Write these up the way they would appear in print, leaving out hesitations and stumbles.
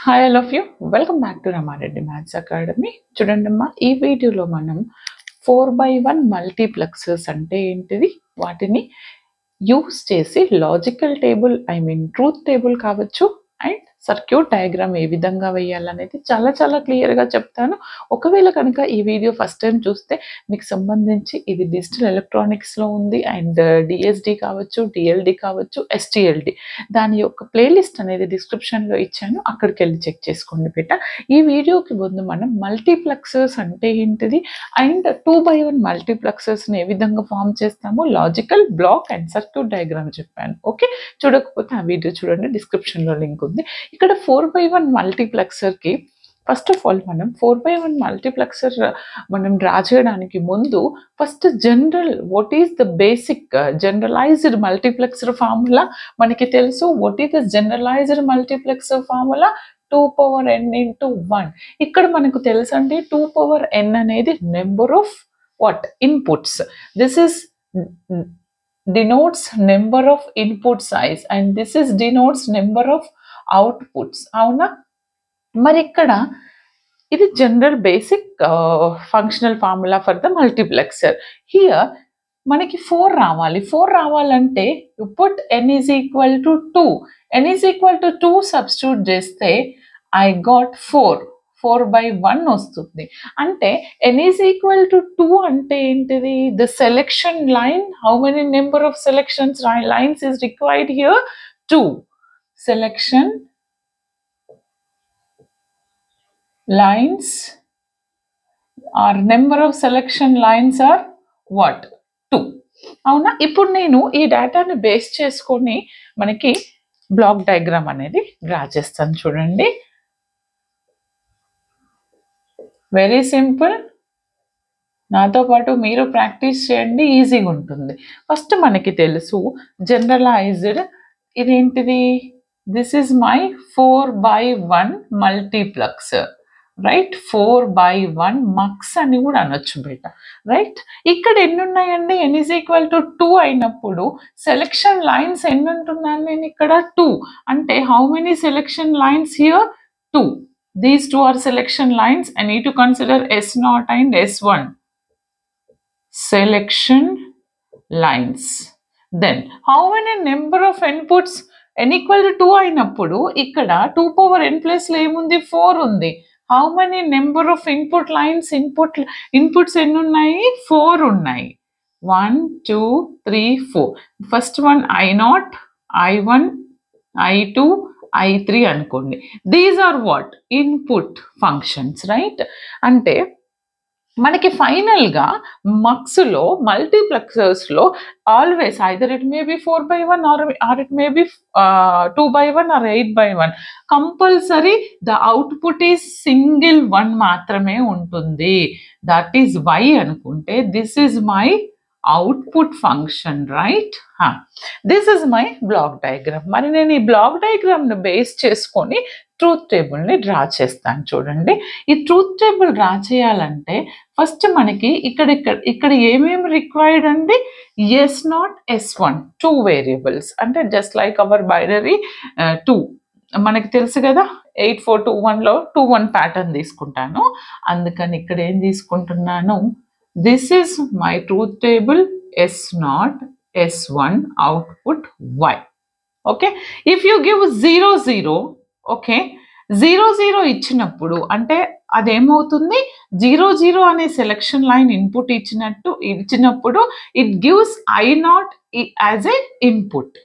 Hi all of you, welcome back to Rama Reddy maths academy. చూడండమ్మా, ఈ వీడియోలో మనం 4/1 మల్టీప్లెక్సర్స్ అంటే ఏంటిది, వాటిని యూస్ చేసి లాజికల్ టేబుల్ ట్రూత్ టేబుల్ కావచ్చు అండ్ సర్క్యూట్ డయాగ్రామ్ ఏ విధంగా వేయాలనేది చాలా చాలా క్లియర్గా చెప్తాను. ఒకవేళ కనుక ఈ వీడియో ఫస్ట్ టైం చూస్తే మీకు సంబంధించి ఇది డిజిటల్ ఎలక్ట్రానిక్స్లో ఉంది అండ్ డిఎస్డి కావచ్చు, డిఎల్డి కావచ్చు, ఎస్టిఎల్డి, దాని యొక్క ప్లేలిస్ట్ అనేది డిస్క్రిప్షన్లో ఇచ్చాను, అక్కడికి వెళ్ళి చెక్ చేసుకోండి బిడ్డ. ఈ వీడియోకి ముందు మనం మల్టీప్లెక్సర్స్ అంటే ఏంటిది అండ్ 2/1 మల్టీప్లెక్సర్స్ని ఏ విధంగా ఫామ్ చేస్తామో logical block and circuit diagram చెప్పాను. ఓకే, చూడకపోతే ఆ వీడియో చూడండి, డిస్క్రిప్షన్లో లింక్ ఉంది. ఇక్కడ 4/1 మల్టీప్లెక్సర్కి ఫస్ట్ ఆఫ్ ఆల్ మనం 4/1 మల్టీప్లెక్సర్ మనం డ్రా చేయడానికి ముందు first what is the basic generalised multiplexer formula మనకి తెలుసు. What is the generalised multiplexer formula? 2n into 1. ఇక్కడ మనకు తెలుసండి 2n అనేది number of what inputs. This is denotes number of input size and this is denotes number of outputs. అవునా, మరి ఇక్కడ ఇది general basic functional formula for the multiplexer. Here మనకి 4 రావాలి. 4 రావాలంటే you put n is equal to 2. n is equal to 2 substitute చేస్తే I got 4/1 వస్తుంది. అంటే n is equal to 2 అంటే ఏంటిది? The selection line, how many number of selections lines is required here? 2. Selection lines or number of selection lines are what? 2. అవునా, ఇప్పుడు నేను ఈ డేటాని బేస్ చేసుకొని మనకి బ్లాక్ డయాగ్రామ్ అనేది డ్రా చేస్తాను. చూడండి, వెరీ సింపుల్. నాతో పాటు మీరు ప్రాక్టీస్ చేయండి, ఈజీగా ఉంటుంది. ఫస్ట్ మనకి తెలుసు జనరలైజ్డ్, ఇదేంటిది? This is my 4/1 multiplexer, right? 4/1 mux అని కూడా అనొచ్చు బేట, రైట్? ఇక్కడ ఎన్ని ఉన్నాయండి? n is equal to 2 అయినప్పుడు సెలెక్షన్ లైన్స్ ఎన్ని ఉంటున్నాను నేను ఇక్కడ? 2. అంటే how many selection lines here? 2. These two are selection lines. I need to consider S0 and S1. Selection lines. Then, how many number of inputs? n equal to 2 అయినప్పుడు ఇక్కడ 2n plus ఏముంది? 4 ఉంది. How many number of input lines? Inputs ఎన్ని ఉన్నాయి? 4 ఉన్నాయి. 1, 2, 3, 4. First one I0, I1, I2, I3 అనుకోండి. These are what? Input functions, right? అంటే మనకి ఫైనల్గా మక్స్లో మల్టీప్లెక్సర్స్లో always either it may be 4/1 or it may be 2/1 or 8/1. Compulsory the output is single 1 మాత్రమే ఉంటుంది. దట్ ఈజ్ వై అనుకుంటే this is my output function, right? This is my block diagram. మరి నేను ఈ బ్లాక్ డయాగ్రామ్ను బేస్ చేసుకొని truth టేబుల్ని draw చేస్తాను. చూడండి, ఈ ట్రూత్ టేబుల్ డ్రా చేయాలంటే ఫస్ట్ మనకి ఇక్కడ ఏమేమి రిక్వైర్డ్ అండి? S0, S1, 2 variables. అంటే జస్ట్ లైక్ అవర్ బైనరీ 2 మనకి తెలుసు కదా, 8421లో 21 ప్యాటర్న్ తీసుకుంటాను. అందుకని ఇక్కడ ఏం తీసుకుంటున్నాను? This is my truth table S0, S1, output Y. Okay, if you give 0, 0, okay, 0, 0 ఇచ్చినప్పుడు అంటే అదేమవుతుంది? 0, 0 అనే సెలెక్షన్ లైన్ ఇన్పుట్ ఇచ్చినప్పుడు it gives I0 as a input.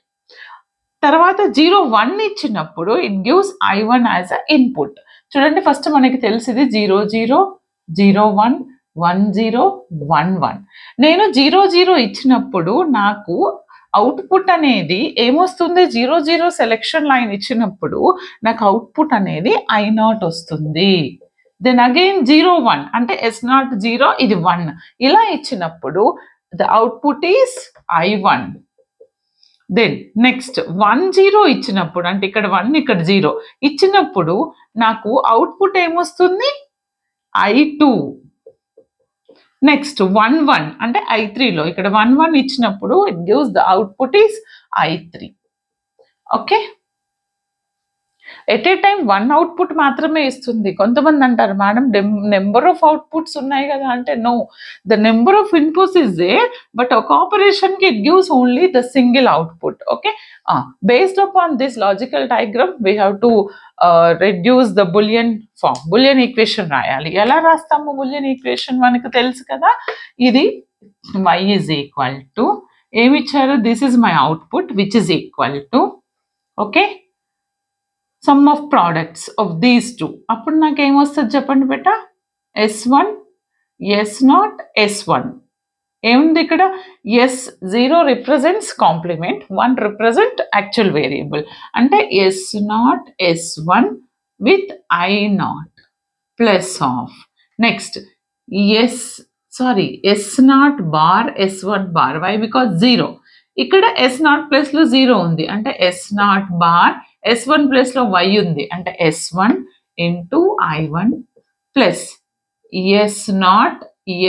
తర్వాత 0, 1 ఇచ్చినప్పుడు it gives I1 as a input. చూడండి, ఫస్ట్ మనకి తెలిసింది 0, 0, 0, 1, 1, 0, 1, 1. నేను 0, 0 ఇచ్చినప్పుడు నాకు అవుట్పుట్ అనేది ఏమొస్తుంది? 0, 0 సెలెక్షన్ లైన్ ఇచ్చినప్పుడు నాకు అవుట్పుట్ అనేది I0 వస్తుంది. దెన్ అగైన్ 0, 1 అంటే S0, 0, ఇది 1 ఇలా ఇచ్చినప్పుడు the output is I1. Then next 1, 0 ఇచ్చినప్పుడు అంటే ఇక్కడ 1 ఇక్కడ 0 ఇచ్చినప్పుడు నాకు అవుట్పుట్ ఏమొస్తుంది? I2. నెక్స్ట్ 1, 1 అంటే I3లో ఇక్కడ 1, 1 ఇచ్చినప్పుడు it gives the output is I3. Okay, at a time 1 output మాత్రమే ఇస్తుంది. కొంతమంది అంటారు మేడం నెంబర్ ఆఫ్ అవుట్పుట్స్ ఉన్నాయి కదా అంటే, no, the number of inputs is there, but ఒక ఆపరేషన్కి it gives only the single output. Okay, based upon this logical diagram we have to reduce the Boolean form. Boolean equation రాయాలి. ఎలా రాస్తాము bullion equation మనకు తెలుసు కదా. ఇది y is equal to ఏమి ఇచ్చారు, this is my output which is equal to okay some of products of these two. అప్పుడు నాకు ఏమొస్తుంది చెప్పండి బెట, S1 S0 S1. ఏముంది ఇక్కడ, S0 represents complement, 1 represent actual variable. అంటే S0 S1 with I0 plus of next S0 bar S1 bar. Why, because 0. ఇక్కడ S0 ప్లస్లో 0 ఉంది అంటే S0 బార్, S1 ప్లస్లో y ఉంది అంటే S1 into I1 plus S0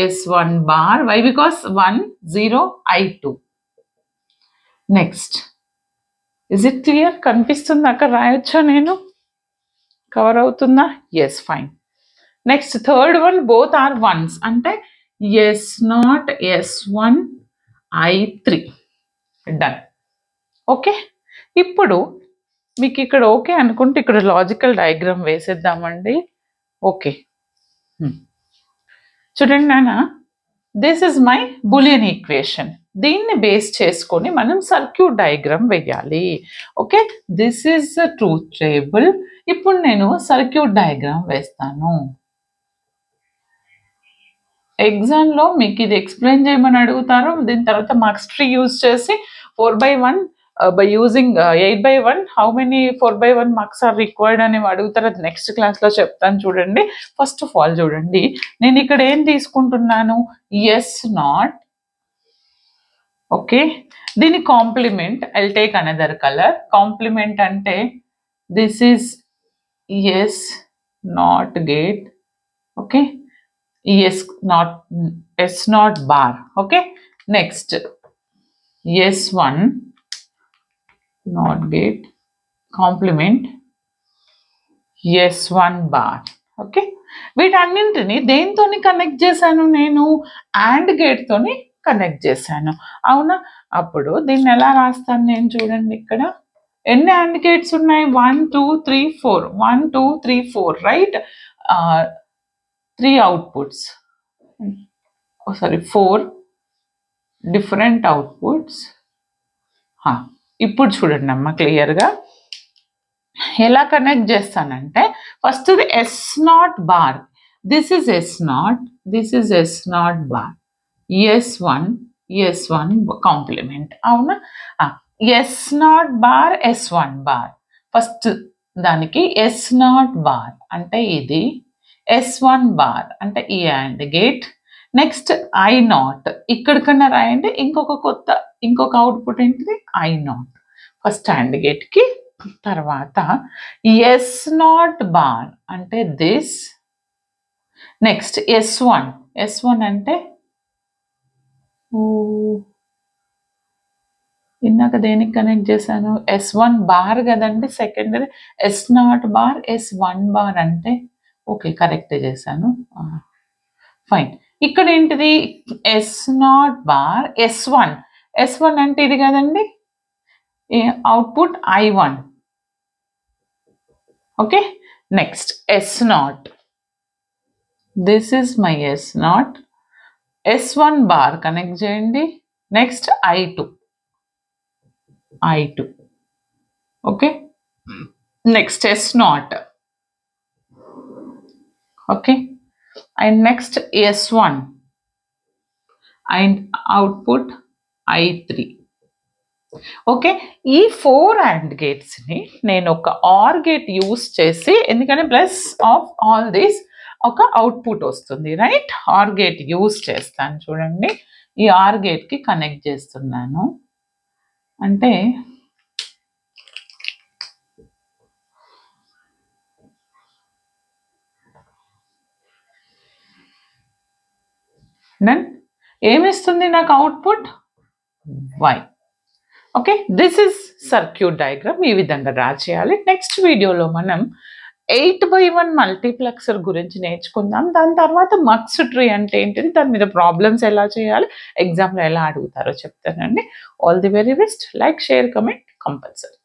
S1 bar. Why, because 1 0 I2. Next, is it clear? కనిపిస్తుంది అక్కడ రాయొచ్చా, నేను కవర్ అవుతుందా? Yes, fine. Next third one, both are ones అంటే S0 S1 I3. Done. Okay, ఇప్పుడు మీకు ఇక్కడ ఓకే అనుకుంటే ఇక్కడ లాజికల్ డయాగ్రామ్ వేసేద్దామండి. ఓకే, చూడండి నాన్న, this is my Boolean equation. దీన్ని బేస్ చేసుకొని మనం సర్క్యూట్ డయాగ్రామ్ వేయాలి. Okay, this is the truth table. ఇప్పుడు నేను సర్క్యూట్ డయాగ్రామ్ వేస్తాను. ఎగ్జామ్లో మీకు ఇది ఎక్స్ప్లెయిన్ చేయమని అడుగుతారు. దీని తర్వాత మార్క్స్ ట్రీ యూజ్ చేసి 4/1 by using 8/1 how many 4/1 marks are required అని అడుగుతారు. అది నెక్స్ట్ క్లాస్లో చెప్తాను చూడండి. ఫస్ట్ ఆఫ్ ఆల్ చూడండి, నేను ఇక్కడ ఏం తీసుకుంటున్నాను, S0. ఓకే, దీని complement, I will take another colour. Complement అంటే this is S0 gate. Okay, S0 bar. Okay, next S1 not gate complement S1 bar. Okay, వీటన్నింటిని దేనితోని కనెక్ట్ చేశాను, నేను అండ్ గేట్తోని కనెక్ట్ చేశాను. అవునా, అప్పుడు దీన్ని ఎలా రాస్తాను నేను, చూడండి ఇక్కడ ఎన్ని అండ్ గేట్స్ ఉన్నాయి, 1 2 3 4, 1 2 3 4, right. 3 outputs, sorry 4 different outputs. ఇప్పుడు చూడండి అమ్మ క్లియర్గా ఎలా కనెక్ట్ చేస్తానంటే, first S0 bar, this is S0, this is S0 bar, S1 complement. అవునా, S0 bar S1 bar. First దానికి S0 బార్ అంటే ఇది, S1 బార్ అంటే ఈ అండ్ గేట్. నెక్స్ట్ I0, ఇక్కడికన్నా రాయండి, ఇంకొక అవుట్పుట్ ఏంటిది, I0 ఫస్ట్ అండ్ గేట్కి. తర్వాత S0 బార్ అంటే దిస్. నెక్స్ట్ S1 అంటే ఇందాక దేనికి కనెక్ట్ చేశాను, S1 బార్ కదండి secondary. S0 bar S1 bar అంటే ఓకే, కరెక్ట్ చేశాను, ఫైన్. ఇక్కడ ఏంటిది, S0 బార్ S1 అంటే ఇది కదండి, output I1. Okay, next S0, this is my S0, S1 bar connect చేయండి. Next I2. Okay, next S0. Okay, and next S1 and output I3. Okay, ఈ 4 and గేట్స్ని నేను ఒక ఆర్ గేట్ యూస్ చేసి, ఎందుకంటే plus of all this ఒక output వస్తుంది, right. Or gate use చేస్తాను చూడండి, ఈ ఆర్ గేట్కి కనెక్ట్ చేస్తున్నాను. అంటే దెన్ ఏమిస్తుంది నాకు output, Y. Okay, this is circuit diagram. ఈ విధంగా డ్రా చేయాలి. నెక్స్ట్ వీడియోలో మనం 8x1 మల్టీప్లెక్సర్ గురించి నేర్చుకుందాం. దాని తర్వాత మక్స్ ట్రీ అంటే ఏంటిది, దాని మీద ప్రాబ్లమ్స్ ఎలా చేయాలి, ఎగ్జామ్లో ఎలా అడుగుతారో చెప్తానండి. All the very best. Like, share, comment compulsory.